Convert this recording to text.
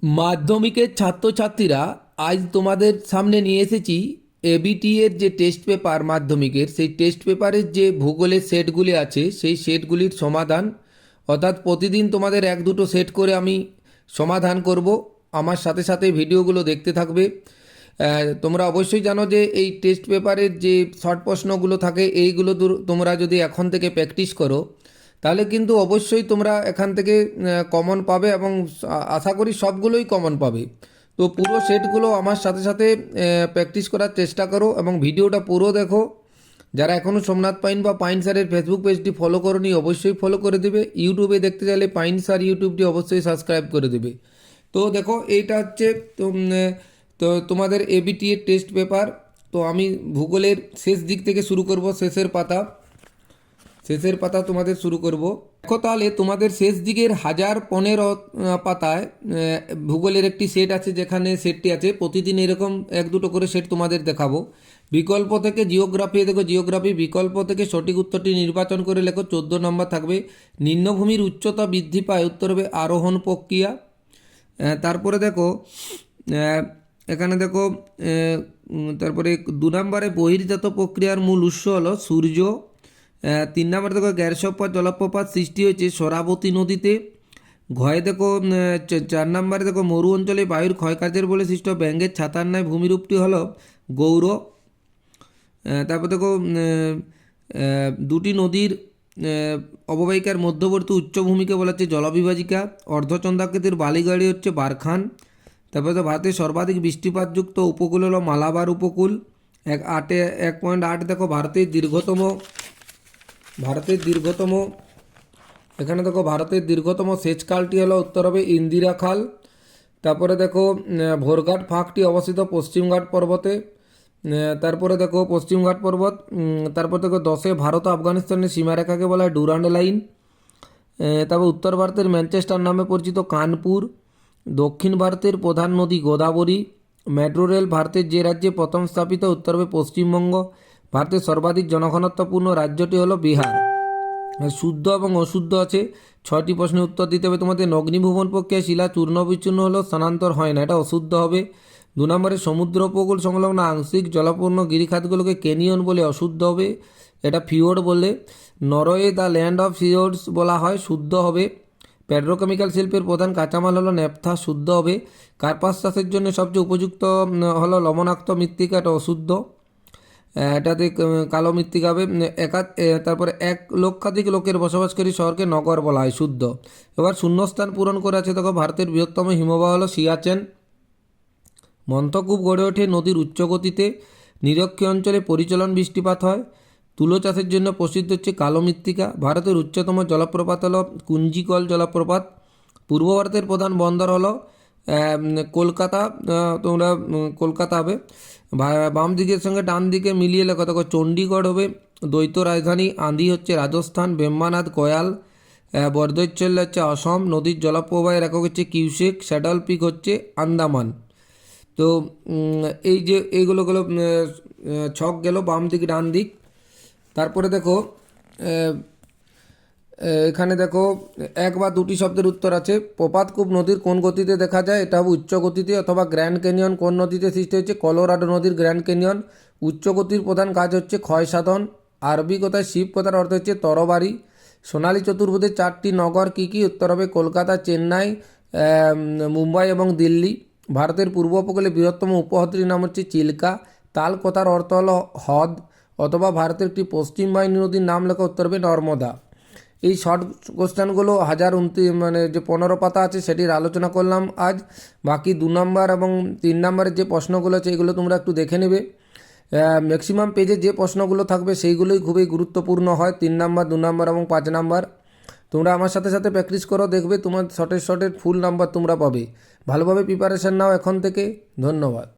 মাধ্যমিকের ছাত্রছাত্রীরা আজ তোমাদের সামনে নিয়ে এসেছি এবিটি এর যে টেস্ট পেপার মাধ্যমিকের সেই টেস্ট পেপারের যে ভূগোলের সেটগুলি আছে সেই সেটগুলির সমাধান। অর্থাৎ প্রতিদিন তোমাদের এক দুটো সেট করে আমি সমাধান করব, আমার সাথে সাথে ভিডিওগুলো দেখতে থাকবে। তোমরা অবশ্যই জানো যে এই টেস্ট পেপারের যে শর্ট প্রশ্নগুলো থাকে এইগুলো তোমরা যদি এখন থেকে প্র্যাকটিস করো তাহলে কিন্তু অবশ্যই তোমরা এখান থেকে কমন পাবে এবং আশা করি সবগুলোই কমন পাবে। তো পুরো সেটগুলো আমার সাথে সাথে প্র্যাকটিস করার চেষ্টা করো এবং ভিডিওটা পুরো দেখো। যারা এখনও সোমনাথ পাইন বা পাইন স্যারের ফেসবুক পেজটি ফলো করোনি অবশ্যই ফলো করে দেবে। ইউটিউবে দেখতে চাইলে পাইন স্যার ইউটিউবটি অবশ্যই সাবস্ক্রাইব করে দেবে। তো দেখো এইটা হচ্ছে তো তোমাদের এবিটি এর টেস্ট পেপার। তো আমি ভূগোলের শেষ দিক থেকে শুরু করব, শেষের পাতা তোমাদের শুরু করব। দেখো তাহলে তোমাদের শেষ দিকের 1015 পাতায় ভূগোলের একটি সেট আছে, যেখানে সেটটি আছে প্রতিদিন এরকম এক দুটো করে সেট তোমাদের দেখাবো। বিকল্প থেকে জিওগ্রাফি, দেখো জিওগ্রাফি বিকল্প থেকে সঠিক উত্তরটি নির্বাচন করে লেখো। 14 নম্বর থাকবে নিম্নভূমির উচ্চতা বৃদ্ধি পায়, উত্তর হবে আরোহণ প্রক্রিয়া। তারপরে দেখো এখানে দেখো তারপরে 2 নম্বরে বহির্জাত প্রক্রিয়ার মূল উৎস হলো সূর্য। 3 নম্বরে দেখো গ্যারসপ্পা জলপ্রপাত সৃষ্টি হয়েছে সরাবতী নদীতে। ঘয়ে দেখো 4 নম্বরে দেখো মরু অঞ্চলে বায়ুর ক্ষয়কার্যের বলে সৃষ্ট ব্যাঙ্গের ছাতার ন্যায় ভূমিরূপটি হলো গৌর। তারপর দেখো দুটি নদীর অববাহিকার মধ্যবর্তী উচ্চভূমিকে বলা হচ্ছে জলবিভাজিকা। অর্ধচন্দ্রাকৃতির বালিগাড়ি হচ্ছে বারখান। তারপরে তো ভারতের সর্বাধিক বৃষ্টিপাতযুক্ত উপকূল হলো মালাবার উপকূল। 1.8 দেখো ভারতের দীর্ঘতম এখানে দেখো ভারতের দীর্ঘতম সেচ খালটি হলো, উত্তর হবে ইন্দিরা খাল। তারপরে দেখো ভোরঘাট ফাঁকটি অবস্থিত পশ্চিমঘাট পর্বতে। তারপরে দেখো পশ্চিমঘাট পর্বত। তারপর দেখো 10 ভারত আফগানিস্তানের সীমারেখাকে বলা হয় ডুরান্ড লাইন। তারপর উত্তর ভারতের ম্যানচেস্টার নামে পরিচিত কানপুর। দক্ষিণ ভারতের প্রধান নদী গোদাবরী। মেট্রো রেল ভারতের যে রাজ্যে প্রথম স্থাপিত, উত্তর হবে পশ্চিমবঙ্গ। ভারতের সর্বাধিক জনঘনত্বপূর্ণ রাজ্যটি হলো বিহার। শুদ্ধ এবং অশুদ্ধ আছে, 6টি প্রশ্নের উত্তর দিতে হবে তোমাদের। অগ্নিভূমন প্রক্রিয়ায় শিলা চূর্ণ বিচূর্ণ হলো, স্থানান্তর হয় না, এটা অশুদ্ধ হবে। 2 নম্বরে সমুদ্র উপকূল সংলগ্ন আংশিক জলপূর্ণ গিরিখাতগুলোকে ক্যানিয়ন বলে, অশুদ্ধ হবে, এটা ফিওর্ড বলে। নরওয়ে দ্য ল্যান্ড অফ ফিওর্ডস বলা হয়, শুদ্ধ হবে। পেট্রোকেমিক্যাল শিল্পের প্রধান কাঁচামাল হলো ন্যাপথা, শুদ্ধ হবে। কার্পাস চাষের জন্য সবচেয়ে উপযুক্ত হলো লবণাক্ত মৃত্তিকা, এটা অশুদ্ধ, এটাতে কালো মৃত্তিকা হবে। তারপরে 1 লক্ষাধিক লোকের বসবাসকারী শহরকে নগর বলা হয়, শুদ্ধ। এবার শূন্যস্থান পূরণ করে আছে দেখো ভারতের বৃহত্তম হিমবাহ হলো সিয়াচেন। মন্থকূপ গড়ে ওঠে নদীর উচ্চগতিতে। নিরক্ষীয় অঞ্চলে পরিচলন বৃষ্টিপাত হয়। তুলো চাষের জন্য প্রসিদ্ধ হচ্ছে কালো মৃত্তিকা। ভারতের উচ্চতম জলপ্রপাত হলো কুঞ্জিকল জলপ্রপাত। পূর্ব ভারতের প্রধান বন্দর হলো কলকাতা। তোমরা কলকাতা হবে। বাম দিকের সঙ্গে ডান দিকে মিলিয়ে লেখো, দেখো চণ্ডীগড় হবে দ্বৈত রাজধানী। আঁধি হচ্ছে রাজস্থান। বেম্বানাদ কয়াল। বরদৈচ্ছল হচ্ছে অসম। নদীর জলপ্রবাহের একক হচ্ছে কিউসেক। স্যাডল পিক হচ্ছে আন্দামান। তো এই যে এইগুলো ছক গেল বাম দিক ডান দিক। তারপরে দেখো এখানে দেখো 1 বা 2টি শব্দের উত্তর আছে। প্রপাতকূপ নদীর কোন গতিতে দেখা যায়, এটা হবে উচ্চ গতিতে। অথবা গ্র্যান্ড ক্যানিয়ন কোন নদীতে সৃষ্টি হচ্ছে, কলোরাডো নদীর গ্র্যান্ড ক্যানিয়ন। উচ্চ গতির প্রধান কাজ হচ্ছে ক্ষয় সাধন। আরবি কথায় শিব কথার অর্থ হচ্ছে তরবারি। সোনালী চতুর্ভুজের 4টি নগর কী কী, উত্তর হবে কলকাতা, চেন্নাই, মুম্বাই এবং দিল্লি। ভারতের পূর্ব উপকূলে বৃহত্তম উপহ্রদটির নাম হচ্ছে চিল্কা। তাল কথার অর্থ হলো হ্রদ। অথবা ভারতের একটি পশ্চিম বাহিনী নদীর নাম লেখা, উত্তর হবে নর্মদা। এই শর্ট কোশ্চেনগুলো 1029 মানে যে 15 পাতা আছে সেটির আলোচনা করলাম আজ। বাকি 2 নম্বর এবং 3 নম্বরের যে প্রশ্নগুলো আছে এগুলো তোমরা একটু দেখে নেবে। ম্যাক্সিমাম পেজে যে প্রশ্নগুলো থাকবে সেইগুলোই খুবই গুরুত্বপূর্ণ হয়, 3 নম্বর, 2 নম্বর এবং 5 নম্বর। তোমরা আমার সাথে সাথে প্র্যাকটিস করো, দেখবে তোমার শর্টের ফুল নাম্বার তোমরা পাবে। ভালোভাবে প্রিপারেশান নাও এখন থেকে। ধন্যবাদ।